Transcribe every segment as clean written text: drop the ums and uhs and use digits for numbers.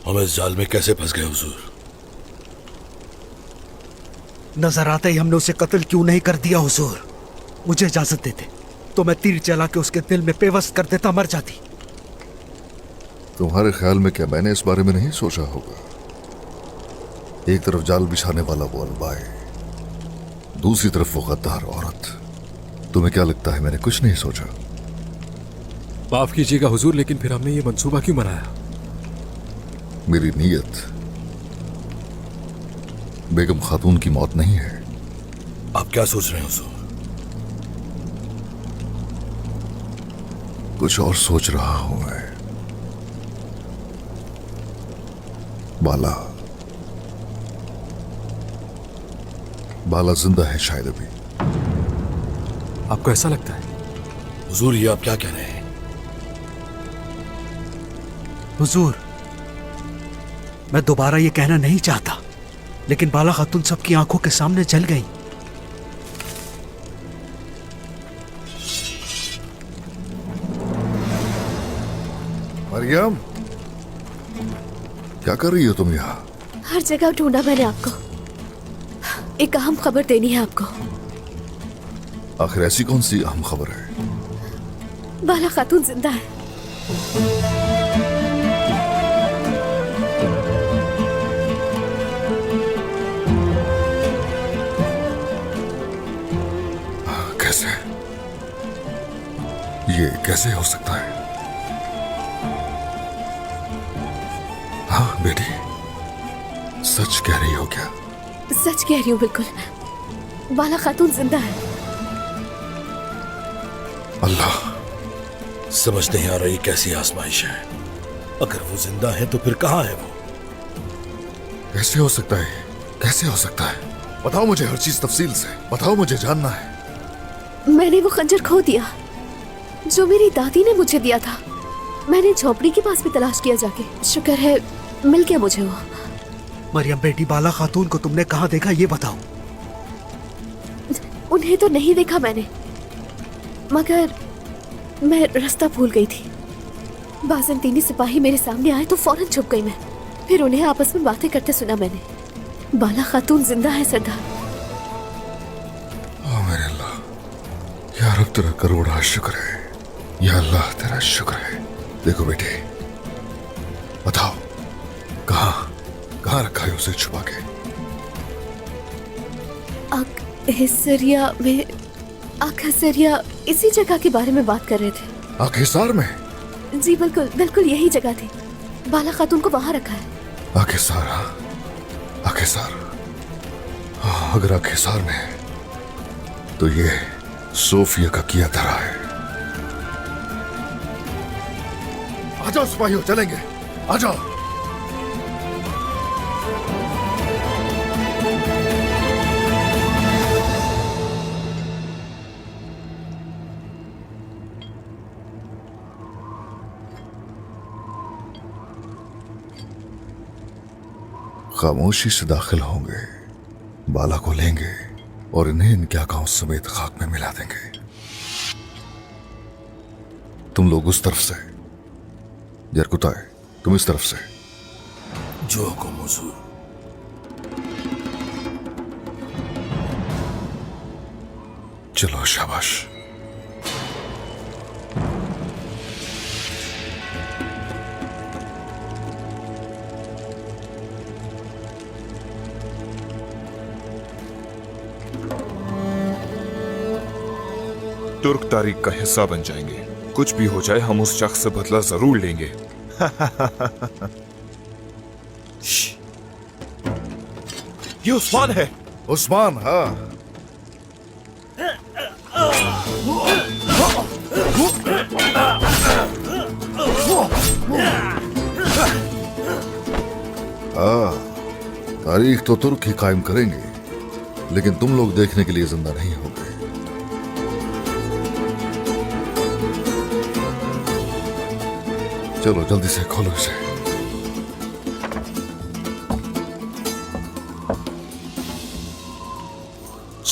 हम इस जाल में कैसे फंस गए हुजूर? नजर आते ही हमने उसे कत्ल क्यों नहीं कर दिया हुजूर? मुझे इजाजत देते तो मैं तीर चला के उसके दिल में पेवस्त कर देता, मर जाती। तुम्हारे ख्याल में क्या मैंने इस बारे में नहीं सोचा होगा? एक तरफ जाल बिछाने वाला वो अलबाए, दूसरी तरफ वो गद्दार औरत। तुम्हें क्या लगता है मैंने कुछ नहीं सोचा? माफ कीजिएगा हुजूर, लेकिन फिर हमने ये मंसूबा क्यों बनाया? मेरी नीयत बेगम खातून की मौत नहीं है। आप क्या सोच रहे हैं हुजूर? कुछ और सोच रहा हूं मैं। बाला बाला जिंदा है शायद अभी। आपको ऐसा लगता है? हुजूर ये आप क्या कह रहे हैं? हुजूर, मैं दोबारा ये कहना नहीं चाहता, लेकिन बाला खातून सबकी आंखों के सामने जल गई। मरियम, क्या कर रही हो तुम यहाँ? हर जगह ढूंढा मैंने आपको। एक अहम खबर देनी है आपको। आखिर ऐसी कौन सी अहम खबर है? बाला खातून जिंदा है। कैसे? ये कैसे हो सकता है? हाँ बेटी, सच कह रही हो क्या? सच कह रही हूँ, बिल्कुल। बाला खातून जिंदा है। अल्लाह, समझ नहीं आ रही कैसी आजमाइश है। अगर वो जिंदा है तो फिर कहाँ है वो? कैसे हो सकता है? कैसे हो सकता है? बताओ मुझे हर चीज तफसील से बताओ, मुझे जानना है। मैंने वो खंजर खो दिया जो मेरी दादी ने मुझे दिया था। मैंने झोपड़ी के पास भी तलाश किया जाके। शुक्र है मिल गया मुझे वो। मरियम बेटी, बाला खातून को तुमने कहाँ देखा ये बताओ। उन्हें तो नहीं देखा मैंने, मगर मैं रास्ता भूल गई थी। बाज़ंतीनी सिपाही मेरे सामने आए तो फौरन छुप गई मैं। फिर उन्हें आपस में बातें करते सुना मैंने। बाला खातून जिंदा है सरदार। ओ मेरे अल्लाह, या रब तेरा करोड़ा शुक्र है। या अल्लाह तेरा शुक्र है। देखो बेटे, बताओ कहाँ कहाँ रखा है उसे छुपा के? हिस्सरिया में। हिस्सरिया इसी जगह के बारे में बात कर रहे थे। आखिसार में? जी बिल्कुल बिल्कुल यही जगह थी। बाला खातून को वहां रखा है। आखिसार? हाँ, आखिसार। हाँ, अगर आखिसार में है तो ये सोफिया का किया धरा है। आ जाओ सिपाहियों, चलेंगे। आ जाओ। खामोशी से दाखिल होंगे, बाला को लेंगे और इन्हें इनके आकाओं समेत खाक में मिला देंगे। तुम लोग उस तरफ से, जरकुताए तुम इस तरफ से। जो हुकुम हुजूर। चलो शाबाश। तुर्क तारीख का हिस्सा बन जाएंगे। कुछ भी हो जाए हम उस शख्स से बदला जरूर लेंगे। ये उस्मान है। उस्मान? हाँ। हाँ, तारीख तो तुर्क ही कायम करेंगे, लेकिन तुम लोग देखने के लिए जिंदा नहीं होगे। चलो जल्दी से खोलो इसे।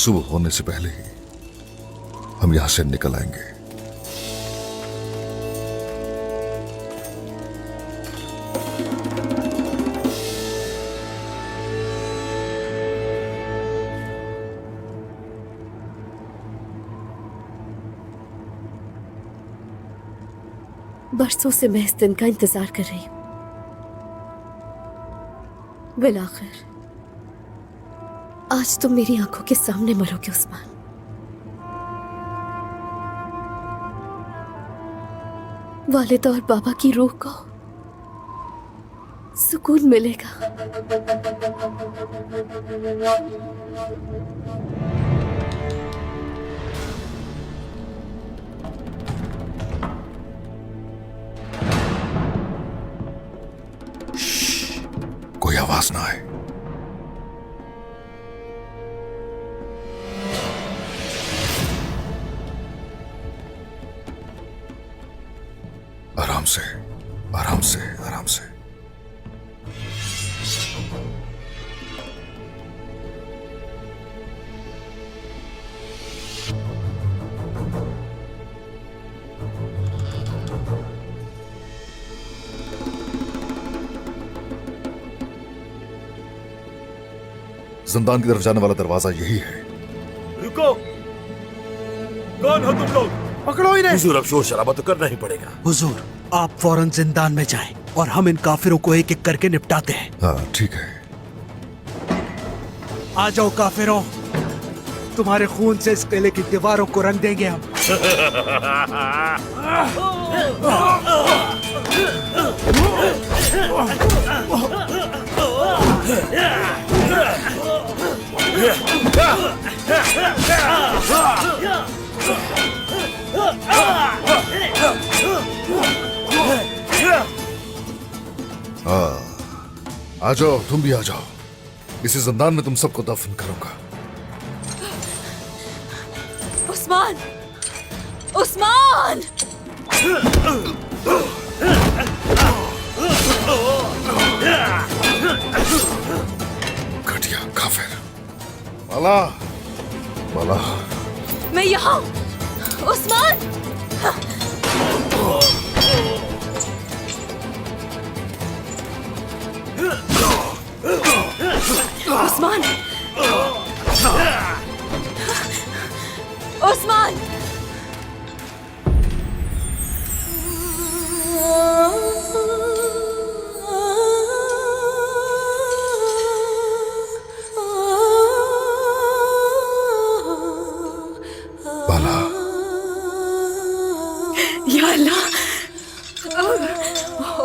सुबह होने से पहले ही हम यहां से निकल आएंगे। बरसों से मैं इस दिन का इंतजार कर रही हूं। बिल आखिर आज तुम मेरी आंखों के सामने मरोगे उस्मान। वालिद और बाबा की रूह को सुकून मिलेगा। कोई आवाज ना आए। आराम से, आराम से, आराम से। जिंदान की तरफ जाने वाला दरवाजा यही है। रुको, कौन हो तुम लोग? पकड़ो इन्हें। हुजूर, अब शोर शराबा तो करना ही पड़ेगा। हुजूर, आप फौरन जिंदान में जाएं और हम इन काफिरों को एक एक करके निपटाते हैं। हाँ ठीक है। आ जाओ काफिरों, तुम्हारे खून से इस किले की दीवारों को रंग देंगे हम। आ जाओ, तुम भी आ जाओ। इसी जिंदान में तुम सबको दफन करूंगा। उस्मान, उस्मान! घटिया काफिर। माला, माला। मैं यहाँ हूँ। उस्मान! उस्मान! उस्मान! बाला। या अल्लाह!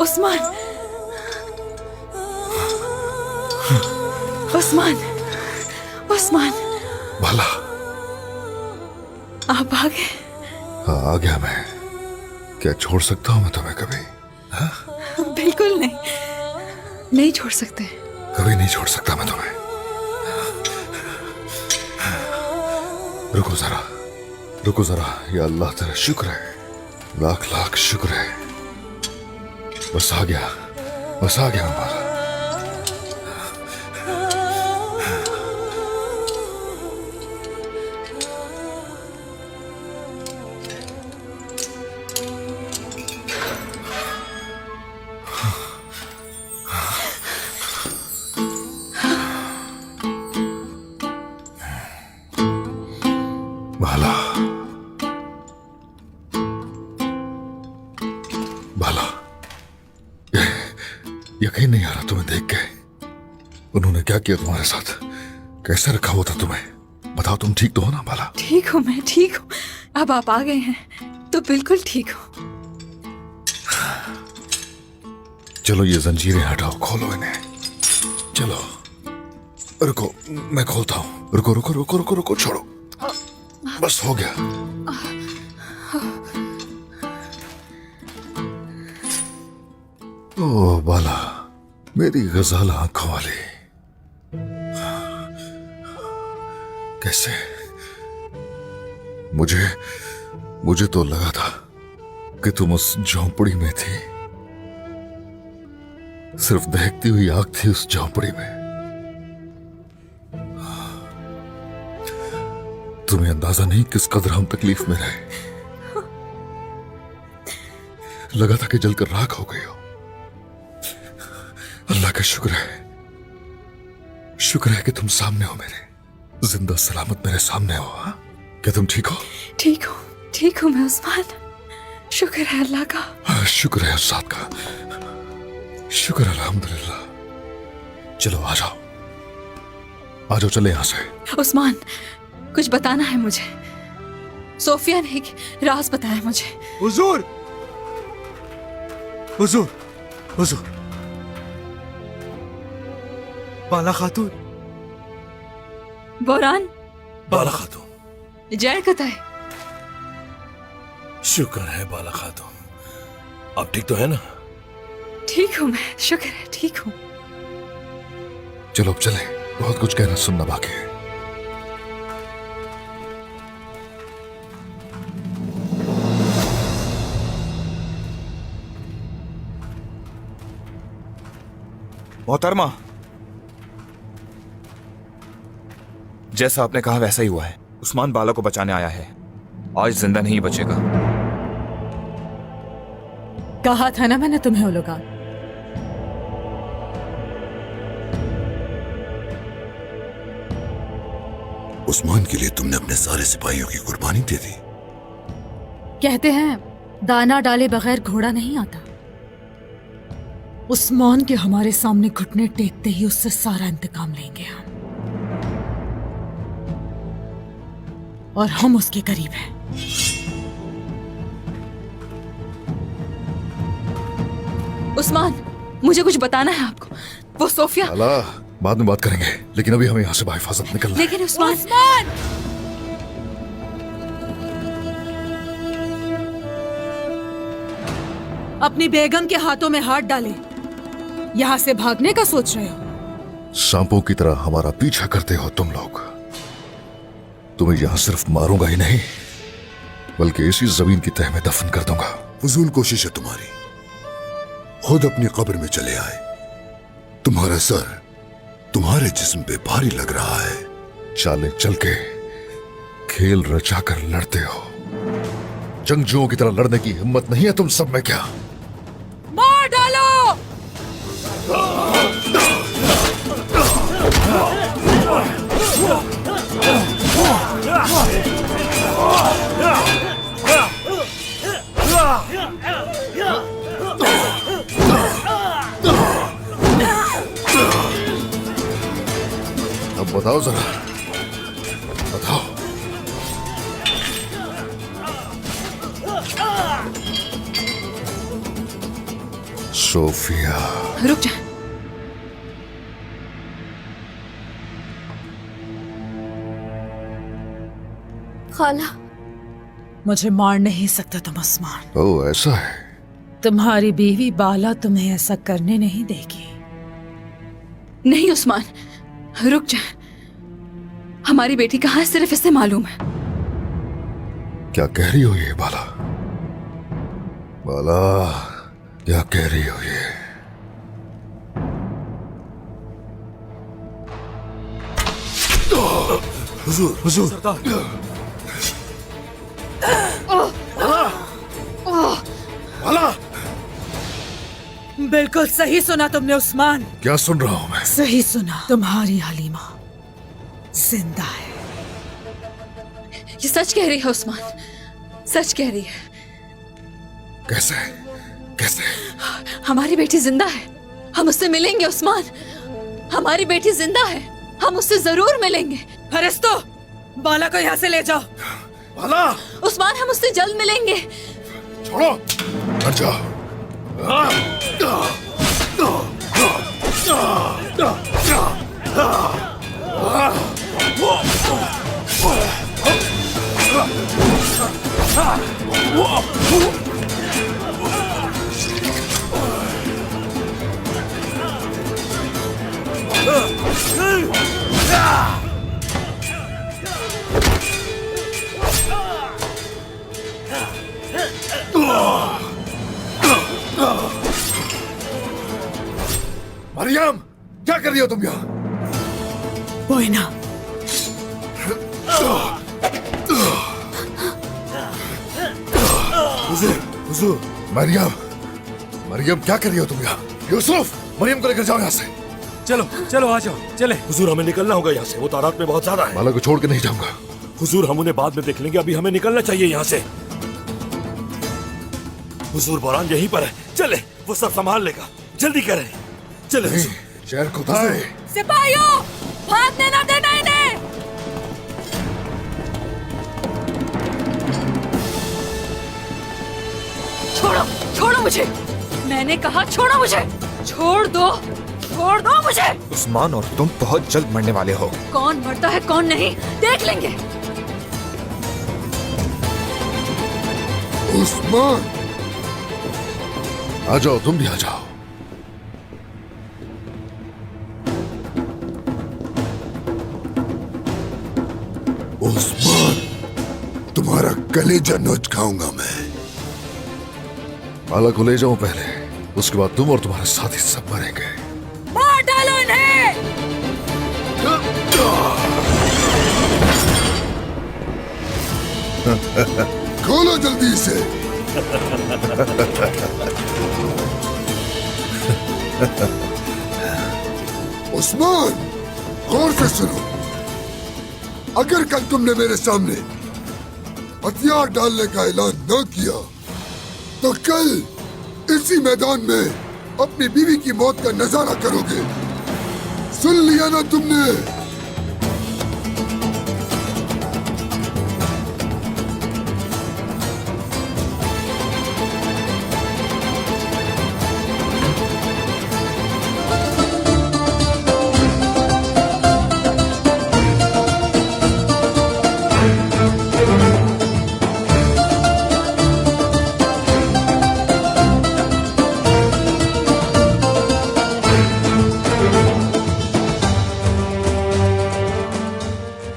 उस्मान! उस्मान! उस्मान! बाला। आप आ गए? हाँ आ गया मैं। क्या छोड़ सकता हूँ मैं तुम्हें कभी? बिल्कुल नहीं, नहीं छोड़ सकते। कभी नहीं छोड़ सकता मैं तुम्हें। रुको जरा, रुको जरा। या अल्लाह तेरा शुक्र है, लाख लाख शुक्र है। बस आ गया, बस आ गया हमारा। बाला, बाला, यकीन नहीं आ रहा तुम्हें देख के। उन्होंने क्या किया तुम्हारे साथ? कैसे रखा हुआ था तुम्हें? बताओ, तुम ठीक तो हो ना बाला? ठीक हूँ, मैं ठीक हूँ। अब आप आ गए हैं तो बिल्कुल ठीक हूँ। चलो ये जंजीरें हटाओ, खोलो इन्हें। चलो, रुको मैं खोलता हूँ। रुको रुको रुको रुको रुको, छोड़ो। बस हो गया। ओ बाला, मेरी गजाल आंखों वाली। कैसे? मुझे तो लगा था कि तुम उस झोंपड़ी में थी। सिर्फ दहकती हुई आग थी उस झोंपड़ी में। तुम्हें अंदाजा नहीं किस कदर हम तकलीफ में रहे। लगा था कि जलकर राख हो गई हो। अल्लाह का शुक्र है, शुक्र है कि तुम सामने हो मेरे, जिंदा सलामत मेरे सामने हो। हाँ? क्या तुम ठीक हो? ठीक हूँ मैं उस्मान। शुक्र है अल्लाह का। हाँ, शुक्र है उस्ताद का, शुक्र अल्हम्दुलिल्लाह। चलो आ जाओ, आ जाओ, चले यहां से। उस्मान, कुछ बताना है मुझे। सोफिया ने एक राज बताया मुझे। हुजूर, हुजूर, हुजूर, बाला खातून, बोरान, बाला खातून, जय कताए। शुक्र है बाला खातून, आप ठीक तो है ना? ठीक हूँ मैं, शुक्र है, ठीक हूँ। चलो अब चले, बहुत कुछ कहना सुनना बाकी है। मोहतरमा, जैसा आपने कहा वैसा ही हुआ है। उस्मान बाला को बचाने आया है, आज जिंदा नहीं बचेगा। कहा था ना मैंने तुम्हें उलगा। उस्मान के लिए तुमने अपने सारे सिपाहियों की कुर्बानी दे दी। कहते हैं दाना डाले बगैर घोड़ा नहीं आता। उस्मान के हमारे सामने घुटने टेकते ही उससे सारा इंतकाम लेंगे हम, और हम उसके करीब हैं। उस्मान, मुझे कुछ बताना है आपको। वो सोफिया। अल्लाह, बाद में बात करेंगे, लेकिन अभी हमें यहाँ से बाहिफाजत निकलना है। लेकिन उस्मान, अपनी बेगम के हाथों में हाथ डाले यहां से भागने का सोच रहे हो? सांपों की तरह हमारा पीछा करते हो तुम लोग। तुम्हें यहां सिर्फ मारूंगा ही नहीं, बल्कि इसी जमीन की तह में दफन कर दूंगा। फजूल कोशिश है तुम्हारी। खुद अपनी कब्र में चले आए। तुम्हारा सर तुम्हारे जिस्म पे भारी लग रहा है। चालें चल के खेल रचाकर लड़ते हो। जंगजुओं की तरह लड़ने की हिम्मत नहीं है तुम सब में क्या? मार डालो! अब बताओ जरा, बताओ। सोफिया, रुक जा। खाला, मुझे मार नहीं सकता तुम उस्मान। ओ ऐसा है। तुम्हारी बीवी बाला तुम्हें ऐसा करने नहीं देगी। नहीं उस्मान, रुक जा। हमारी बेटी कहाँ है सिर्फ इसे मालूम है। क्या कह रही हो ये बाला? बाला, क्या कह रही हो ये? हुजूर, हुजूर, बाला, बिल्कुल सही सुना तुमने उस्मान। क्या सुन रहा हूं मैं? सही सुना, तुम्हारी हलीमा जिंदा है। ये सच कह रही है उस्मान, सच कह रही है। कैसे? कैसे? हमारी बेटी जिंदा है, हम उससे मिलेंगे उस्मान। हमारी बेटी जिंदा है, हम उससे जरूर मिलेंगे। फरिश्तो, बाला को यहाँ से ले जाओ। बाला, उस्मान, हम उससे जल्द मिलेंगे। छोड़ो, हट जाओ। मरियम, क्या कर रही हो तुम यहाँ? बोइना, हुजूर, हुजूर, मरियम, मरियम क्या कर रही हो तुम यहाँ? यूसुफ, मरियम को लेकर जाओ यहाँ से। चलो चलो आ जाओ, चले। हुजूर, हमें निकलना होगा यहाँ से, वो तादाद में बहुत ज्यादा है। बाला को छोड़ के नहीं जाऊंगा। हुजूर, हम उन्हें बाद में देख लेंगे, अभी हमें निकलना चाहिए यहाँ से। हुजूर बोरान यहीं पर है, चले, वो सब संभाल लेगा, जल्दी करें, चले हुजूर। शहर को दाए। सिपाहियों, भागने ना देना इन्हें। छोड़ो, छोड़ो मुझे। मैंने कहा छोड़ो मुझे। छोड़ दो, छोड़ दो मुझे। उस्मान और तुम बहुत जल्द मरने वाले हो। कौन मरता है कौन नहीं देख लेंगे। उस्मान, आ जाओ, तुम भी आ जाओ। उस्मान, तुम्हारा कलेजा नोच खाऊंगा मैं। बाला को ले जाओ पहले, उसके बाद तुम और तुम्हारे साथी सब मरेंगे। मार डालो इन्हें। खोलो जल्दी से। उस्मान, गौर से सुनो। अगर कल तुमने मेरे सामने हथियार डालने का ऐलान न किया तो कल इसी मैदान में अपनी बीवी की मौत का नजारा करोगे। सुन लिया ना तुमने?